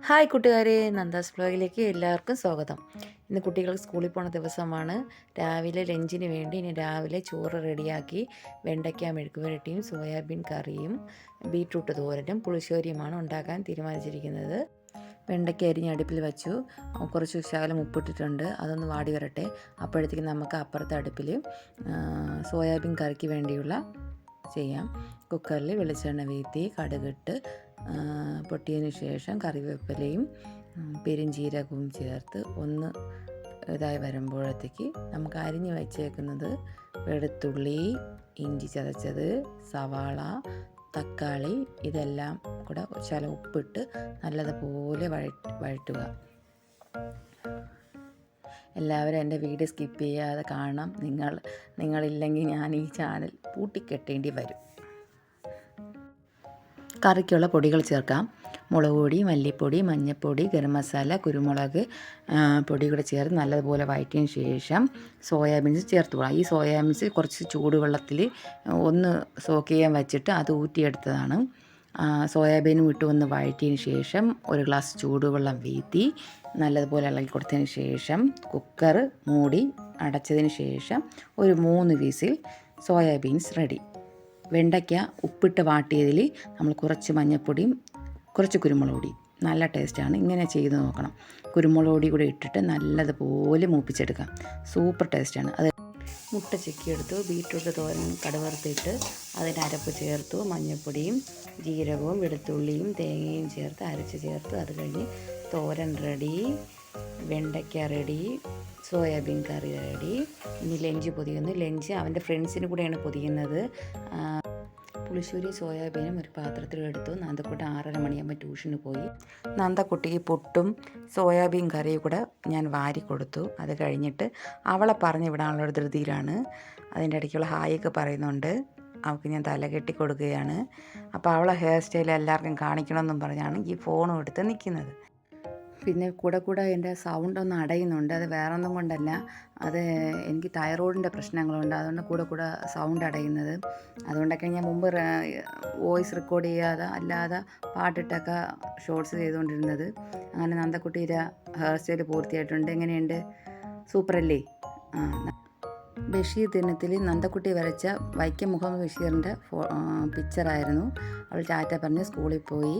Hi കൂട്ടുകാരെ, നന്ദാസ് വ്ലോഗിലേക്ക് എല്ലാവർക്കും സ്വാഗതം. ഇന്ന് കുട്ടികൾ സ്കൂളിൽ പോണ ദിവസമാണ്. രാവിലെ ലഞ്ചിന് വേണ്ടി ഇനി രാവിലെ ചോറ് റെഡിയാക്കി വെണ്ടയ്ക്ക മെഴുക്ക് പുരട്ടിയും സോയാബീൻ കറിയും ബീട്രൂട്ട് തോരനും പുളിശ്ശേരിയുമാണ് ഉണ്ടാക്കാൻ തീരുമാനിച്ചിരിക്കുന്നത്. വെണ്ടയ്ക്ക അരിഞ്ഞ് അടുപ്പിൽ വെച്ചു. കുറച്ച് ശകലം ഉപ്പിട്ടിട്ടുണ്ട്. അതൊന്ന് വാടി വരട്ടെ. അപ്പോഴത്തേക്കും നമുക്ക് അപ്പുറത്തെ അടുപ്പിൽ സോയാബീൻ കറിക്ക് വേണ്ടിയുള്ള ചെയ്യാം. കുക്കറിൽ വെളിച്ചെണ്ണ വീഴ്ത്തി കടുകിട്ട് പൊട്ടിയതിന് ശേഷം കറിവേപ്പിലയും പെരുംജീരകവും ചേർത്ത് ഒന്ന് ഇതായി വരുമ്പോഴത്തേക്ക് നമുക്ക് അരിഞ്ഞ് വെച്ചേക്കുന്നത് വെളുത്തുള്ളി, ഇഞ്ചി ചതച്ചത്, സവാള, തക്കാളി ഇതെല്ലാം കൂടെ ശകലം ഉപ്പിട്ട് നല്ലതുപോലെ വഴറ്റുക. എല്ലാവരും എൻ്റെ വീഡിയോ സ്കിപ്പ് ചെയ്യാതെ കാണണം. നിങ്ങളില്ലെങ്കിൽ ഞാൻ ഈ ചാനൽ പൂട്ടിക്കെട്ടേണ്ടി വരും. കറിക്കുള്ള പൊടികൾ ചേർക്കാം. മുളക് പൊടി, മല്ലിപ്പൊടി, മഞ്ഞൾപ്പൊടി, ഗരം മസാല, കുരുമുളക് പൊടി കൂടെ ചേർത്ത് നല്ലതുപോലെ വഴറ്റിയതിന് ശേഷം സോയാബീൻസ് ചേർത്ത് പോകാം. ഈ സോയാബീൻസ് കുറച്ച് ചൂടുവെള്ളത്തിൽ ഒന്ന് സോക്ക് ചെയ്യാൻ വെച്ചിട്ട് അത് ഊറ്റിയെടുത്തതാണ്. സോയാബീനും ഇട്ട് ഒന്ന് വഴറ്റിയതിന് ശേഷം ഒരു ഗ്ലാസ് ചൂടുവെള്ളം വീഴ്ത്തി നല്ലതുപോലെ ഇളക്കി കൊടുത്തതിന് ശേഷം കുക്കർ മൂടി അടച്ചതിന് ശേഷം ഒരു 3 വിസിൽ സോയാബീൻസ് റെഡി. വെണ്ടയ്ക്ക ഉപ്പിട്ട് വാട്ടിയതിൽ നമ്മൾ കുറച്ച് മഞ്ഞൾപ്പൊടിയും കുറച്ച് കുരുമുളക് പൊടി, നല്ല ടേസ്റ്റാണ്. ഇങ്ങനെ ചെയ്ത് നോക്കണം. കുരുമുളക് പൊടി കൂടി ഇട്ടിട്ട് നല്ലതുപോലെ മൂപ്പിച്ചെടുക്കാം. സൂപ്പർ ടേസ്റ്റാണ്. അത് മുട്ട ചിക്കിയെടുത്തു. ബീട്രൂട്ട് തോരൻ കടുവറുത്തിട്ട് അതിൻ്റെ അരപ്പ് ചേർത്തു. മഞ്ഞൾപ്പൊടിയും ജീരകവും വെളുത്തുള്ളിയും തേങ്ങയും ചേർത്ത് അരച്ച് ചേർത്ത് അത് കഴിഞ്ഞ് തോരൻ റെഡി, വെണ്ടയ്ക്ക റെഡി, സോയാബീൻ കറി റെഡി. ഇനി ലഞ്ച് പൊതിയുന്നു. ലഞ്ച് അവൻ്റെ ഫ്രണ്ട്സിന് കൂടെയാണ് പൊതിയുന്നത്. പുളിശ്ശേരി സോയാബീനും ഒരു പാത്രത്തിലെടുത്തു. നന്ദക്കുട്ടി 6:30 മണിയാകുമ്പോൾ ട്യൂഷന് പോയി. നന്ദക്കുട്ടിക്ക് പുട്ടും സോയാബീൻ കറിയും കൂടെ ഞാൻ വാരി കൊടുത്തു. അത് കഴിഞ്ഞിട്ട് അവളെ പറഞ്ഞ് വിടാനുള്ള ധൃതിയിലാണ്. അതിൻ്റെ ഇടയ്ക്കുള്ള ഹായൊക്കെ പറയുന്നുണ്ട്. അവൾക്ക് ഞാൻ തല കെട്ടി കൊടുക്കുകയാണ്. അപ്പോൾ അവളെ ഹെയർ സ്റ്റൈൽ എല്ലാവർക്കും കാണിക്കണമെന്നും പറഞ്ഞാണ് ഈ ഫോണും എടുത്ത് നിൽക്കുന്നത്. പിന്നെ കൂടെ എൻ്റെ സൗണ്ട് ഒന്ന് അടയുന്നുണ്ട്. അത് വേറൊന്നും കൊണ്ടല്ല, അത് എനിക്ക് തൈറോയിഡിൻ്റെ പ്രശ്നങ്ങളുണ്ട്. അതുകൊണ്ട് കൂടെ സൗണ്ട് അടയുന്നത്. അതുകൊണ്ടൊക്കെ ഞാൻ മുമ്പ് വോയിസ് റെക്കോർഡ് ചെയ്യാതെ അല്ലാതെ പാട്ടിട്ടൊക്കെ ഷോർട്സ് ചെയ്തുകൊണ്ടിരുന്നത്. അങ്ങനെ നന്ദക്കുട്ടിയുടെ ഹെയർ സ്റ്റൈൽ പൂർത്തിയായിട്ടുണ്ട്. എങ്ങനെയുണ്ട്? സൂപ്പറല്ലേ? ബഷീർ ദിനത്തിൽ നന്ദക്കുട്ടി വരച്ച വൈക്കം മുഹമ്മദ് ബഷീറിൻ്റെ പിക്ചറായിരുന്നു. അവൾ ടാറ്റ പറഞ്ഞ് സ്കൂളിൽ പോയി.